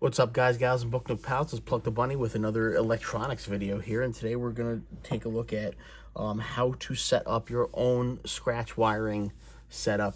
What's up, guys, gals, and book nook pals? It's Pluck the Bunny with another electronics video here, and today we're going to take a look at how to set up your own scratch wiring setup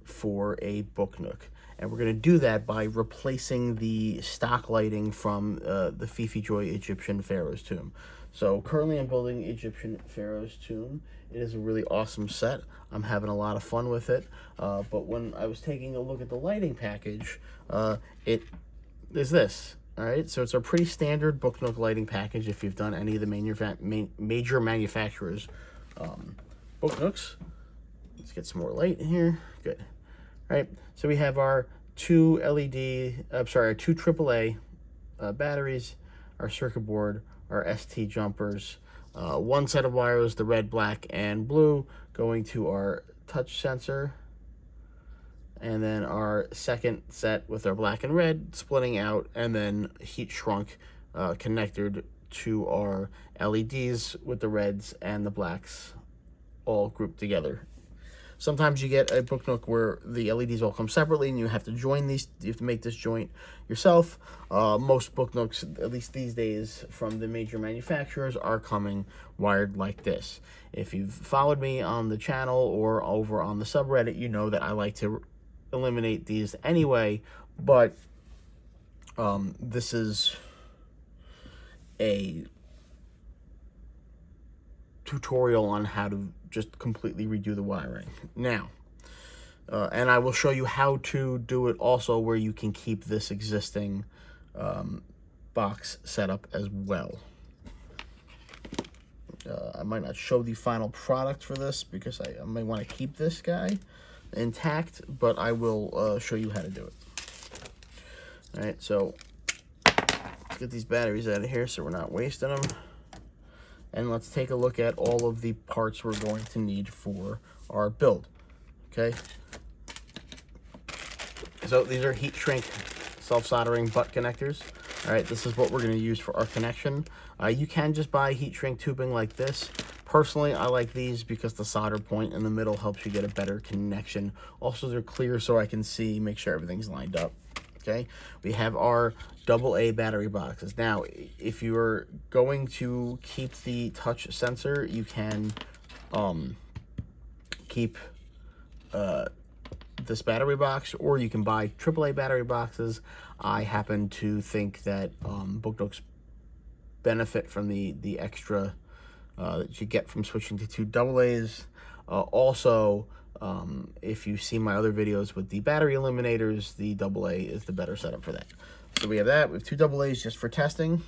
for a book nook. And we're going to do that by replacing the stock lighting from the Fifi Joy Egyptian Pharaoh's Tomb. So currently I'm building Egyptian Pharaoh's Tomb. It is a really awesome set. I'm having a lot of fun with it. But when I was taking a look at the lighting package, it is this. All right, so it's a pretty standard book nook lighting package if you've done any of the major manufacturers' book nooks. Let's get some more light in here. Good. All right, so we have our two AAA batteries, our circuit board, our ST jumpers, one set of wires, the red, black, and blue, going to our touch sensor, and then our second set with our black and red splitting out, and then heat shrunk connected to our LEDs with the reds and the blacks all grouped together. Sometimes you get a book nook where the LEDs all come separately and you have to join these. You have to make this joint yourself. Most book nooks, at least these days, from the major manufacturers are coming wired like this. If you've followed me on the channel or over on the subreddit, you know that I like to eliminate these anyway, but this is a tutorial on how to just completely redo the wiring now, and I will show you how to do it also where you can keep this existing box setup as well. I might not show the final product for this because I may want to keep this guy intact, but I will show you how to do it. All right, so let's get these batteries out of here so we're not wasting them, and let's take a look at all of the parts we're going to need for our build. Okay, so these are heat shrink self-soldering butt connectors. All right, this is what we're going to use for our connection. You can just buy heat shrink tubing like this. Personally, I like these because the solder point in the middle helps you get a better connection. Also, they're clear so I can see, make sure everything's lined up. Okay, we have our AA battery boxes. Now, if you're going to keep the touch sensor, you can keep this battery box, or you can buy AAA battery boxes. I happen to think that book nooks benefit from the extra that you get from switching to two AA's. Also, if you see my other videos with the battery eliminators, the AA is the better setup for that. So we have that. We have two AA's just for testing.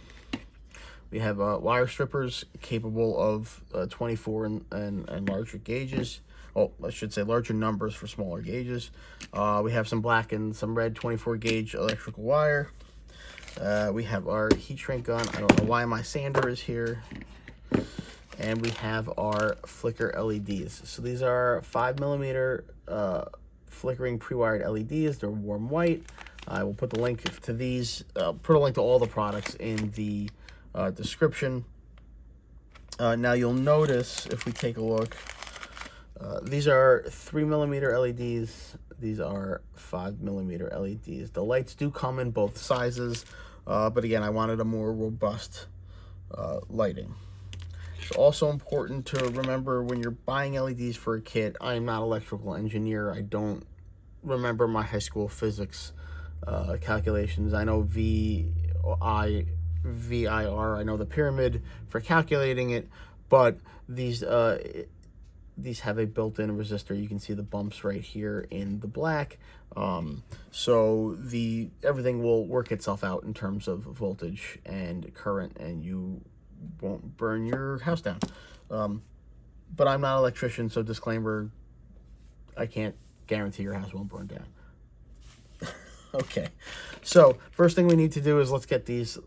We have wire strippers capable of 24 and larger gauges. Oh, I should say larger numbers for smaller gauges. We have some black and some red 24 gauge electrical wire. We have our heat shrink gun. I don't know why my sander is here. And we have our flicker LEDs. So these are 5mm flickering pre-wired LEDs. They're warm white. I will put the link to these, put a link to all the products in the description. Now you'll notice, if we take a look, these are 3mm LEDs. These are 5mm LEDs. The lights do come in both sizes, but again, I wanted a more robust lighting. It's also important to remember when you're buying LEDs for a kit. I am not an electrical engineer. I don't remember my high school physics calculations. I know VIR, I know the pyramid for calculating it, but these have a built-in resistor. You can see the bumps right here in the black. So everything will work itself out in terms of voltage and current, and you won't burn your house down. But I'm not an electrician, so disclaimer, I can't guarantee your house won't burn down. Okay, so first thing we need to do is let's get these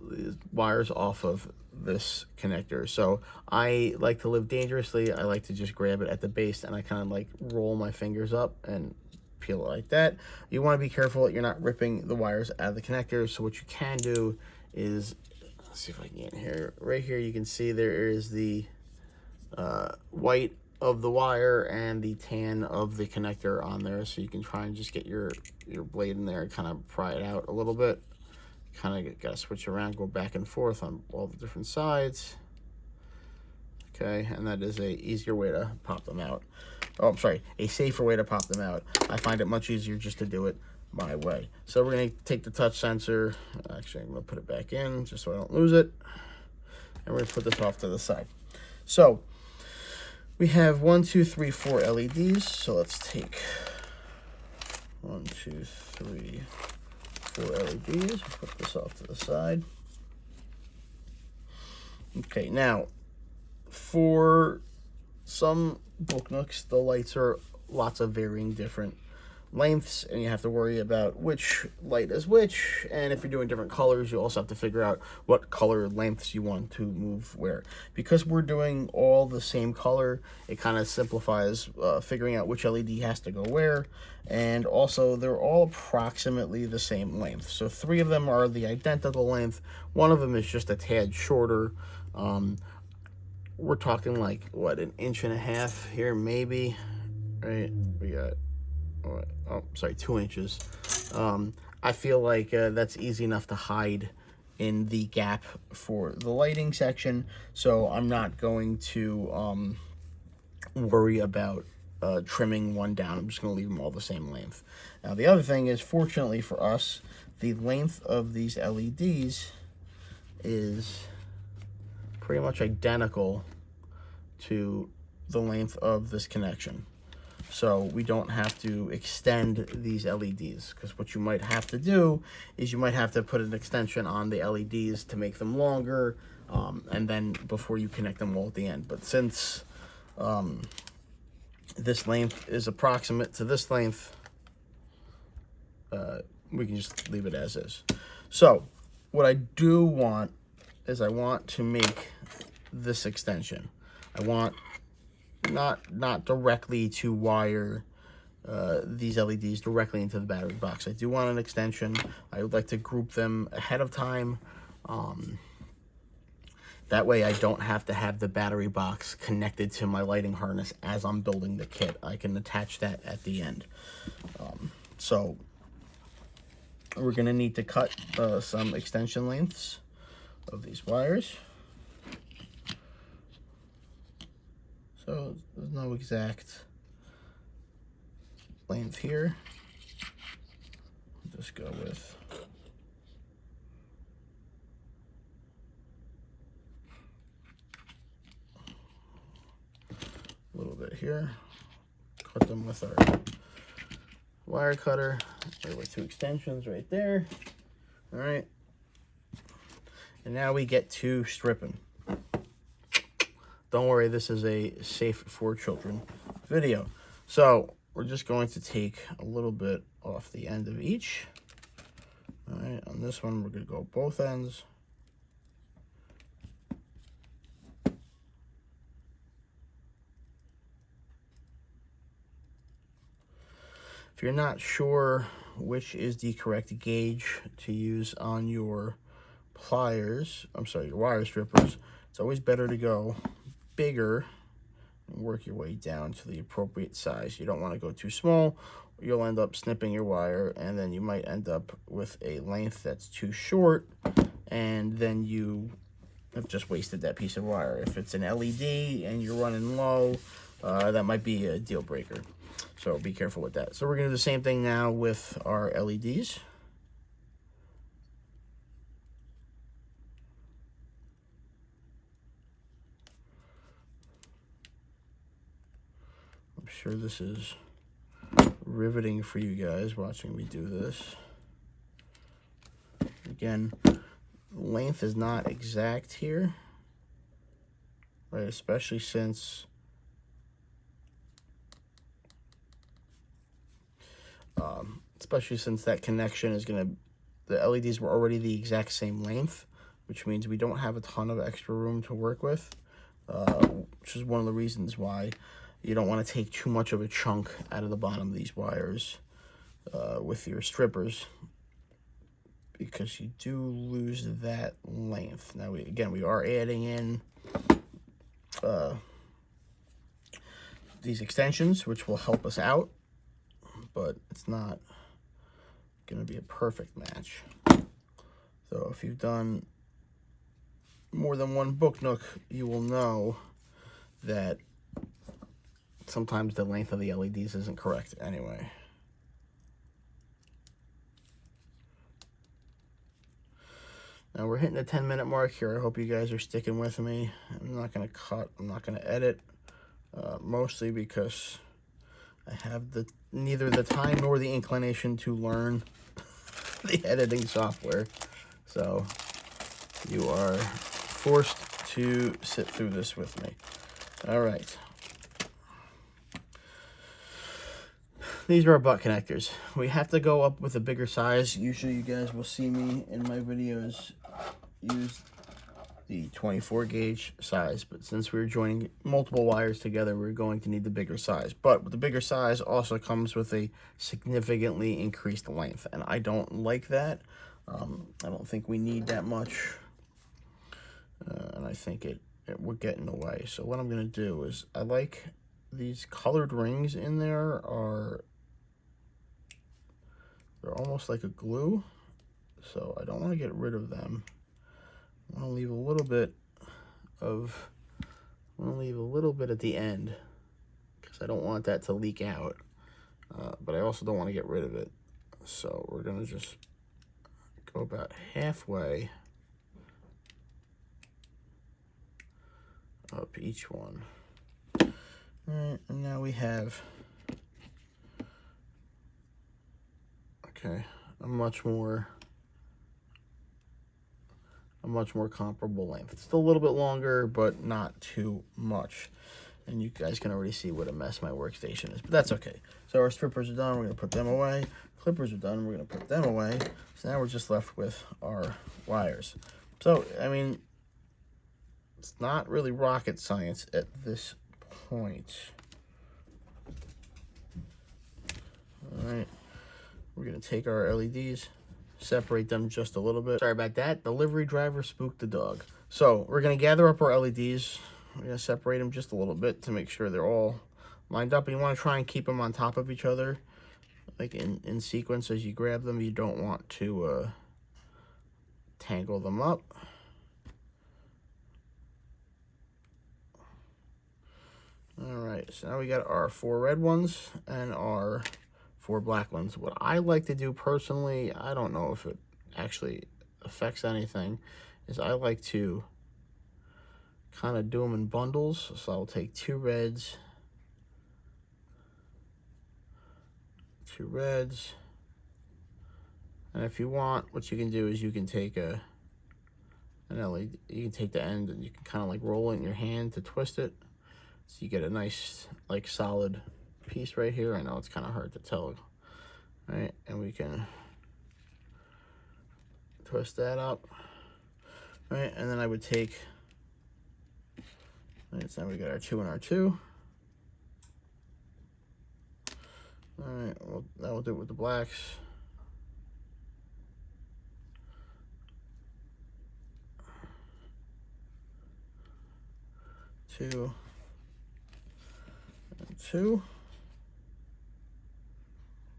wires off of this connector. So I like to live dangerously. I like to just grab it at the base and I kind of like roll my fingers up and peel it like that. You want to be careful that you're not ripping the wires out of the connector. So what you can do is, let's see if I can get in here. Right here you can see there is the white of the wire and the tan of the connector on there, so you can try and just get your blade in there and kind of pry it out a little bit. kind of got to switch around, go back and forth on all the different sides. Okay, and that is a easier way to pop them out. Oh, I'm sorry, a safer way to pop them out. I find it much easier just to do it my way. So we're going to take the touch sensor. Actually, I'm going to put it back in just so I don't lose it. And we're going to put this off to the side. So we have 1, 2, 3, 4 LEDs. So let's take 1, 2, 3, 4 LEDs. Put this off to the side. Okay, now for some book nooks, the lights are lots of varying different lengths, and you have to worry about which light is which. And if you're doing different colors, you also have to figure out what color lengths you want to move where. Because we're doing all the same color, it kind of simplifies figuring out which LED has to go where. And also, they're all approximately the same length. So 3 of them are the identical length. 1 of them is just a tad shorter. We're talking like, what, 1.5 inches here, maybe, right? We got, oh, sorry, 2 inches. I feel like that's easy enough to hide in the gap for the lighting section, so I'm not going to worry about trimming one down. I'm just going to leave them all the same length. Now, the other thing is, fortunately for us, the length of these LEDs is pretty much identical to the length of this connection. So we don't have to extend these LEDs, because what you might have to do is you might have to put an extension on the LEDs to make them longer, and then before you connect them all at the end. But since this length is approximate to this length, we can just leave it as is. So what I do want is I want to make this extension. I want not directly to wire these LEDs directly into the battery box. I do want an extension. I would like to group them ahead of time. That way I don't have to have the battery box connected to my lighting harness as I'm building the kit. I can attach that at the end. So we're going to need to cut some extension lengths of these wires. So there's no exact length here. I'll just go with a little bit here. Cut them with our wire cutter. There were 2 extensions right there. All right. And now we get to stripping. Don't worry, this is a safe for children video. So we're just going to take a little bit off the end of each. All right, on this one, we're going to go both ends. If you're not sure which is the correct gauge to use on your pliers, your wire strippers, it's always better to go bigger and work your way down to the appropriate size. You don't want to go too small. You'll end up snipping your wire, and then you might end up with a length that's too short, and then you have just wasted that piece of wire. If it's an LED and you're running low, that might be a deal breaker. So be careful with that. So we're going to do the same thing now with our LEDs. I'm sure this is riveting for you guys watching me do this. Again, length is not exact here, right? Especially since that connection is going to, the LEDs were already the exact same length, which means we don't have a ton of extra room to work with, which is one of the reasons why you don't want to take too much of a chunk out of the bottom of these wires with your strippers, because you do lose that length. Now, we are adding in these extensions, which will help us out, but it's not going to be a perfect match. So if you've done more than one book nook, you will know that sometimes the length of the LEDs isn't correct anyway. Now we're hitting the 10-minute mark here. I hope you guys are sticking with me. I'm not going to cut. I'm not going to edit, mostly because I have neither the time nor the inclination to learn the editing software. So you are forced to sit through this with me. All right. These are our butt connectors. We have to go up with a bigger size. Usually you guys will see me in my videos use the 24 gauge size, but since we're joining multiple wires together, we're going to need the bigger size. But with the bigger size also comes with a significantly increased length, and I don't like that. I don't think we need that much, and I think it would get in the way. So what I'm going to do is, I like these colored rings in there they're almost like a glue, so I don't want to get rid of them. I want to leave a little bit at the end because I don't want that to leak out, but I also don't want to get rid of it. So we're going to just go about halfway up each one. All right, and now we have a much more comparable length. It's still a little bit longer, but not too much. And you guys can already see what a mess my workstation is, but that's okay. So our strippers are done, we're gonna put them away. Clippers are done, we're gonna put them away. So now we're just left with our wires. So, I mean, it's not really rocket science at this point. All right, we're gonna take our LEDs, separate them just a little bit. Sorry about that, delivery driver spooked the dog. So we're gonna gather up our LEDs. We're gonna separate them just a little bit to make sure they're all lined up. And you wanna try and keep them on top of each other, like in sequence as you grab them. You don't want to tangle them up. All right, so now we got our 4 red ones and our 4 black ones. What I like to do personally, I don't know if it actually affects anything, is I like to kind of do them in bundles. So I'll take 2 reds, 2 reds, and if you want, what you can do is you can take an LED, you can take the end and you can kind of like roll it in your hand to twist it, so you get a nice like solid piece right here. I know it's kind of hard to tell, right? And we can twist that up, right? And then I would take, right, so now we got our 2 and our 2. All right, well, that will do it with the blacks. Two and 2.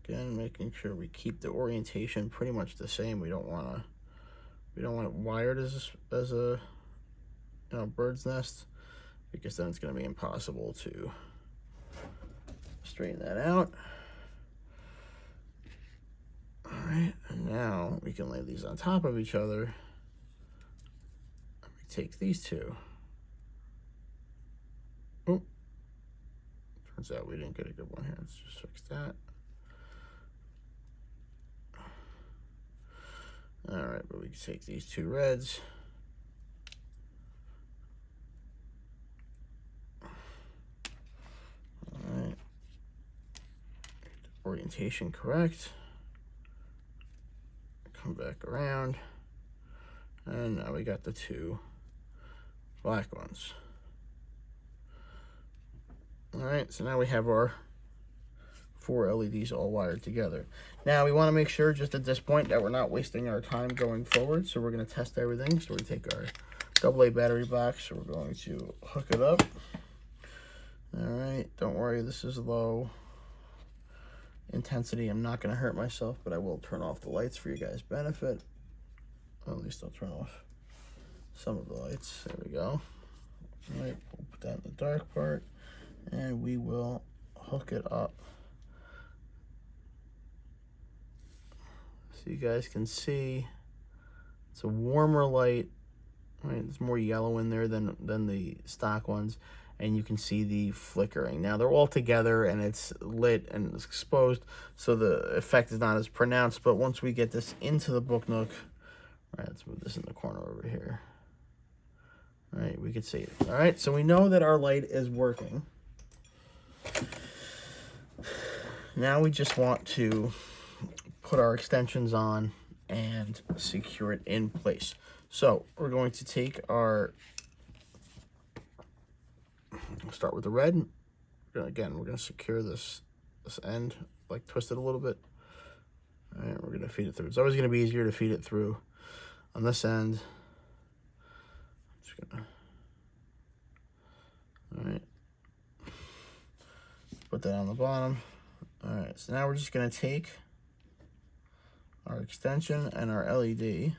Again, making sure we keep the orientation pretty much the same. We don't want it wired as a bird's nest, because then it's going to be impossible to straighten that out. All right, and now we can lay these on top of each other. We take these 2. Oh, turns out we didn't get a good one here. Let's just fix that. All right, but we can take these 2 reds. All right, orientation correct. Come back around, and now we got the 2 black ones. All right, so now we have our 4 LEDs all wired together. Now we want to make sure just at this point that we're not wasting our time going forward, so we're going to test everything. So we take our AA battery box, so we're going to hook it up. All right, don't worry, this is low intensity. I'm not going to hurt myself, but I will turn off the lights for you guys' benefit. At least I'll turn off some of the lights. There we go. All right, we'll put that in the dark part, and we will hook it up so you guys can see. It's a warmer light, right? There's more yellow in there than the stock ones, and you can see the flickering. Now they're all together and it's lit and it's exposed, so the effect is not as pronounced. But once we get this into the book nook, all right, let's move this in the corner over here. All right, we can see it. All right, so we know that our light is working. Now we just want to put our extensions on and secure it in place. So we're going to take our, we'll start with the red. Again, we're going to secure this end, like twist it a little bit. All right, we're going to feed it through. It's always going to be easier to feed it through on this end. I'm just going to, all right, put that on the bottom. All right, so now we're just going to take our extension and our LED, and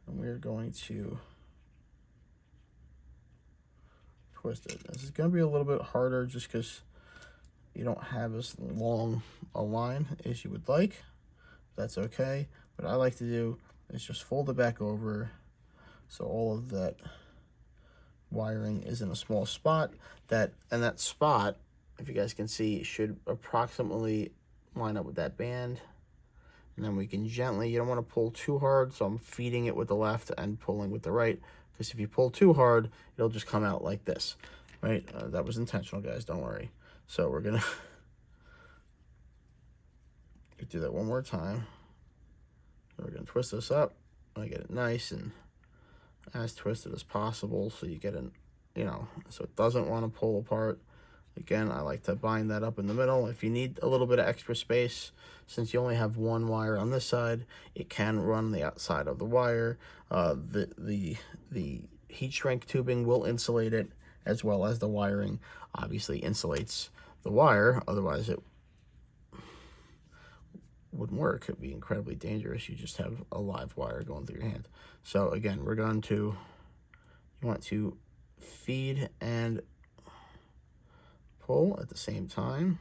we're going to twist it. This is going to be a little bit harder just because you don't have as long a line as you would like. That's okay. What I like to do is just fold it back over so all of that wiring is in a small spot. And that spot, if you guys can see, should approximately line up with that band. And then we can gently, you don't want to pull too hard, so I'm feeding it with the left and pulling with the right, because if you pull too hard, it'll just come out like this, right? That was intentional, guys, don't worry. So we're gonna do that one more time. So we're gonna twist this up. I get it nice and as twisted as possible, so you get an, so it doesn't want to pull apart. Again, I like to bind that up in the middle. If you need a little bit of extra space, since you only have one wire on this side, it can run the outside of the wire. The heat shrink tubing will insulate it, as well as the wiring obviously insulates the wire. Otherwise, it wouldn't work. It'd be incredibly dangerous. You just have a live wire going through your hand. So again, we're going to, you want to feed and pull at the same time.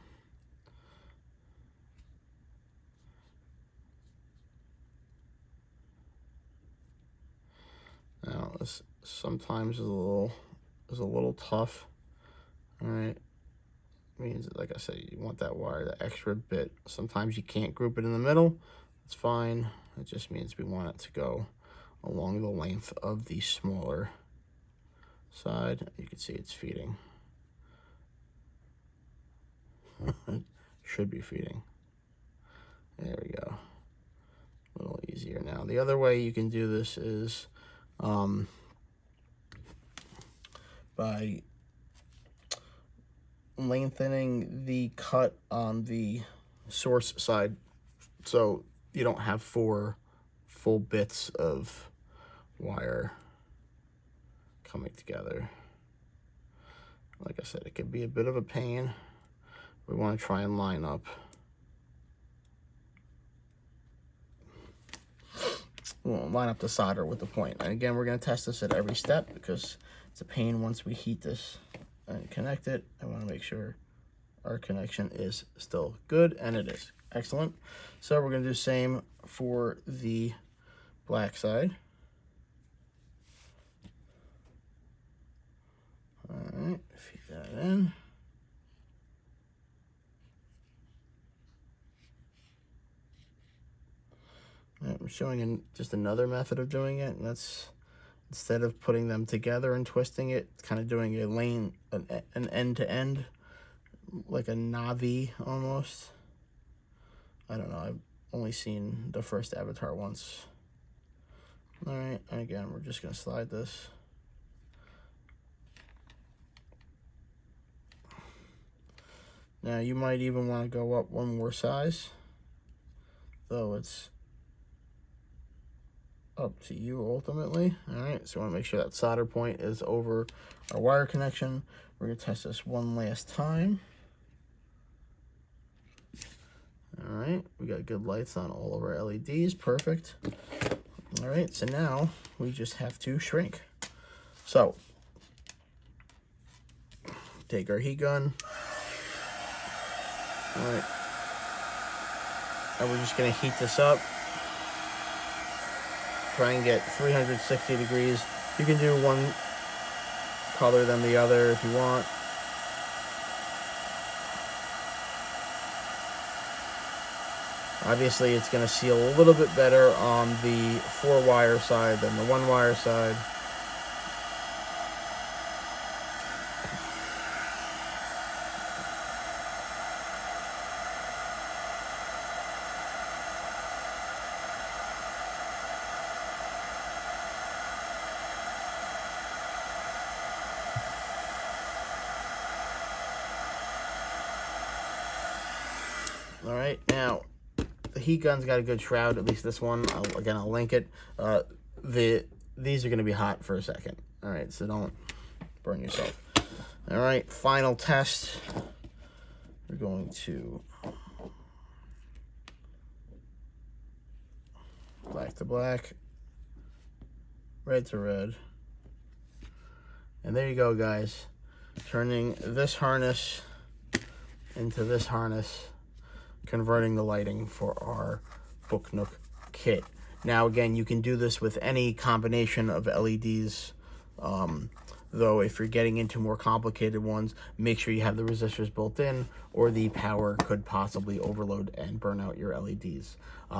Now this sometimes is a little tough. All right, means, like I said, you want that wire, the extra bit. Sometimes you can't group it in the middle. It's fine. It just means we want it to go along the length of the smaller side. You can see it's feeding. It should be feeding. There we go. A little easier now. The other way you can do this is by lengthening the cut on the source side, so you don't have 4 full bits of wire coming together. Like I said, it could be a bit of a pain. We want to try and line up. We'll line up the solder with the point. And again, we're going to test this at every step because it's a pain once we heat this and connect it. I want to make sure our connection is still good, and it is. Excellent. So we're going to do the same for the black side. All right, feed that in. I'm showing just another method of doing it, and that's, instead of putting them together and twisting it, kind of doing a lane, an end-to-end, like a Navi almost. I don't know, I've only seen the first Avatar once. All right, and again, we're just gonna slide this. Now, you might even want to go up one more size, though it's up to you ultimately. All right, so we want to make sure that solder point is over our wire connection. We're going to test this one last time. All right, we got good lights on all of our LEDs. Perfect. All right, so now we just have to shrink. So take our heat gun. All right, and we're just gonna heat this up. Try and get 360 degrees. You can do one color than the other if you want. Obviously, it's going to seal a little bit better on the 4-wire side than the 1-wire side. All right, now the heat gun's got a good shroud, at least this one. I'll link it. These are going to be hot for a second. All right, so don't burn yourself. All right, final test. We're going to black to black, red to red. And there you go, guys. Turning this harness into this harness, converting the lighting for our Book Nook kit. Now, again, you can do this with any combination of LEDs, though if you're getting into more complicated ones, make sure you have the resistors built in, or the power could possibly overload and burn out your LEDs.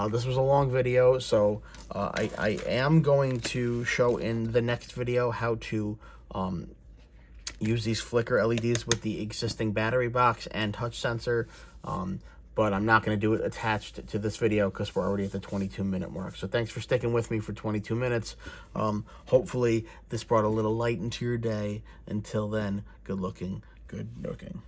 This was a long video, so I am going to show in the next video how to use these flicker LEDs with the existing battery box and touch sensor, but I'm not going to do it attached to this video because we're already at the 22-minute mark. So thanks for sticking with me for 22 minutes. Hopefully this brought a little light into your day. Until then, good looking, good nooking.